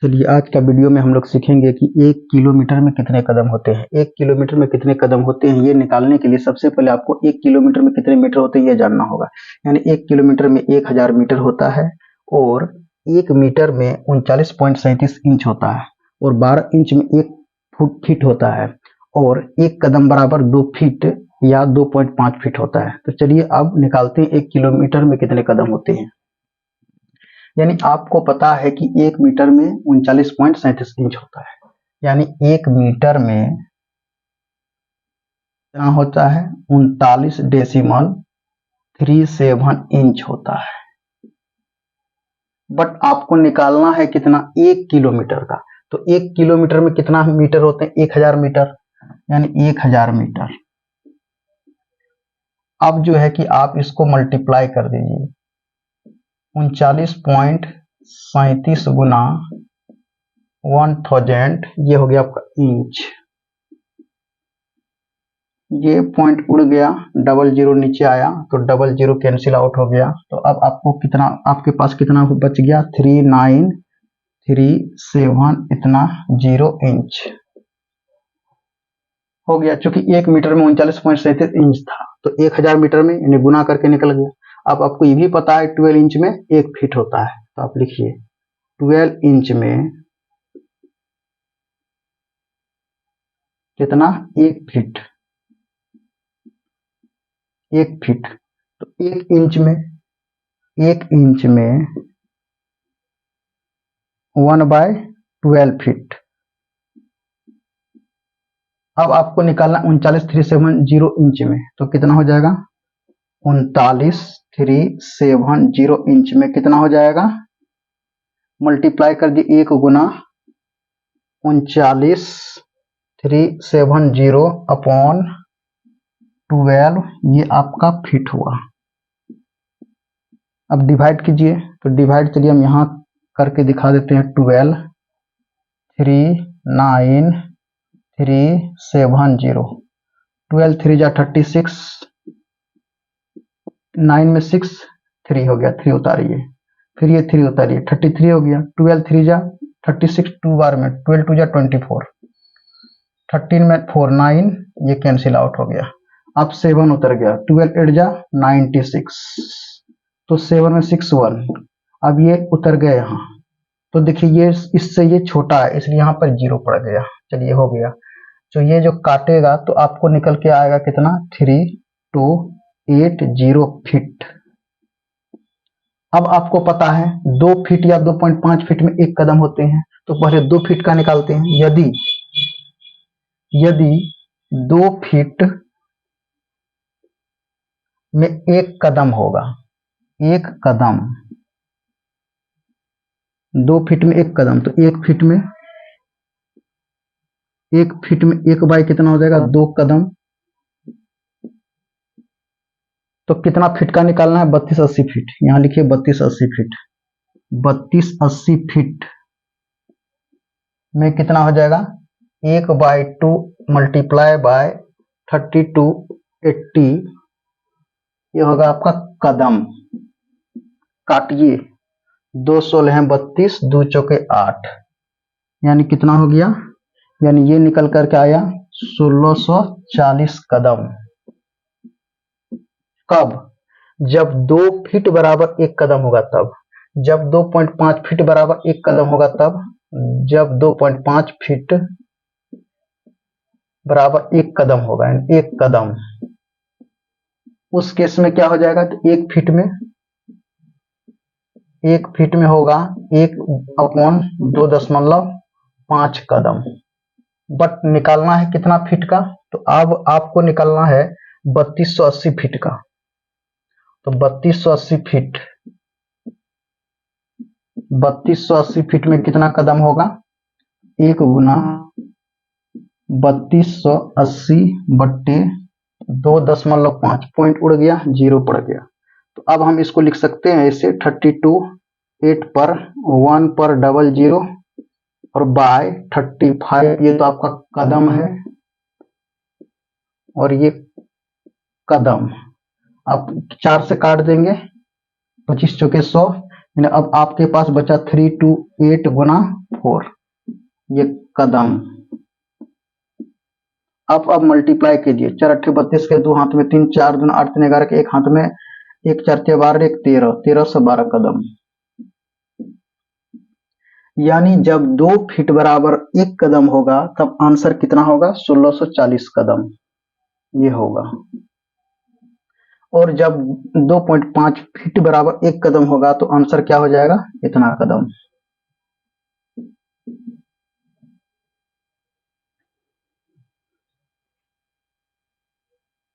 चलिए आज का वीडियो में हम लोग सीखेंगे कि 1 किलोमीटर में कितने कदम होते हैं। 1 किलोमीटर में कितने कदम होते हैं ये निकालने के लिए सबसे पहले आपको 1 किलोमीटर में कितने मीटर होते हैं ये जानना होगा। यानी 1 किलोमीटर में 1000 मीटर होता है और 1 मीटर में 39.37 इंच होता है और 12 इंच में 1 फीट होता है और 1 कदम बराबर 2 फीट या 2.5 फीट होता है। तो चलिए अब निकालते हैं 1 किलोमीटर में कितने कदम होते हैं। यानी आपको पता है कि 1 मीटर में 39.37 इंच होता है, यानी 1 मीटर में कितना होता है 39.37 इंच होता है। बट आपको निकालना है कितना 1 किलोमीटर का। तो 1 किलोमीटर में कितना मीटर होते हैं 1000 मीटर, यानी 1000 मीटर। अब जो है कि आप इसको मल्टीप्लाई कर दीजिए 39.37 गुना 1000, ये हो गया आपका इंच। ये पॉइंट उड़ गया, डबल जीरो नीचे आया तो डबल जीरो कैंसिल आउट हो गया। तो अब आपको कितना, आपके पास कितना बच गया 3937 इतना 0 इंच हो गया। चूंकि 1 मीटर में 39.37 इंच था तो 1000 मीटर में यानी गुना करके निकल गया। अब आपको ये भी पता है 12 इंच में 1 फीट होता है, तो आप लिखिए 12 इंच में कितना 1 फीट, 1 फीट। तो 1 इंच में 1/12 फीट। अब आपको निकालना 39,370 इंच में, तो कितना हो जाएगा 39,370 इंच में कितना हो जाएगा, मल्टीप्लाई कर दिए 1 गुना 39,370 अपॉन 12, ये आपका फीट हुआ। अब डिवाइड कीजिए, तो डिवाइड चलिए हम यहाँ करके दिखा देते हैं 12,39,370, 12 3 जा 36, 9 में 6 3 हो गया, 3 उतारिए, फिर ये 3 उतारिए 33 हो गया। 12 3 जा 36, 2 बार में 12 2 जा 24, 13 में 4 9, ये कैंसिल आउट हो गया। अब 7 उतर गया, 12 8 जा 96, तो 7 में 6 1, अब ये उतर गया यहाँ। तो देखिए ये इससे ये छोटा है इसलिए यहाँ पर 0 पड़ गया। चलिए हो गया। तो ये जो काटेगा तो आपको निकल के आएगा कितना 3280 फीट। अब आपको पता है 2 फीट या 2.5 फीट में 1 कदम होते हैं, तो पहले 2 फीट का निकालते हैं। यदि 2 फीट में 1 कदम होगा, 1 कदम 2 फीट में 1 कदम, तो 1 फीट में 1 बाई कितना हो जाएगा 2 कदम। तो कितना फीट का निकालना है 3280 फीट, यहां लिखिए 3280 फीट। 3280 फीट में कितना हो जाएगा 1/2 मल्टीप्लाई बाय 3280, ये होगा आपका कदम। काटिए 2 16 हैं 32, 2 चौके 8, यानी कितना हो गया, यानी ये निकल करके आया 1640 कदम। कब, जब 2 फीट बराबर 1 कदम होगा तब, जब 2.5 फीट बराबर 1 कदम होगा तब, जब 2.5 फीट बराबर 1 कदम होगा, 1 कदम, उस केस में क्या हो जाएगा, तो 1 फीट में होगा 1/2.5 कदम। बट निकालना है कितना फीट का, तो अब आपको निकालना है 3280 फीट का। तो 3280 फीट में कितना कदम होगा, 1 गुना 3280 बट्टे 2.5, पॉइंट उड़ गया 0 पड़ गया। तो अब हम इसको लिख सकते हैं ऐसे 32 8 पर 1 पर 00 और बाय 35, ये तो आपका कदम है और ये कदम। आप 4 से काट देंगे, 25 चौके 100, यानी अब आपके पास बचा 328 गुना 4 ये कदम। अब मल्टीप्लाई कीजिए, 4 अट्ठे 32 के 2 हाथ में 3, 4 दूना 8 3 11 के 1 हाथ में 1 4 के 12 1 13, 1312 कदम। यानी जब 2 फीट बराबर 1 कदम होगा तब आंसर कितना होगा? 1640 कदम ये होगा। और जब 2.5 फीट बराबर 1 कदम होगा तो आंसर क्या हो जाएगा? इतना कदम।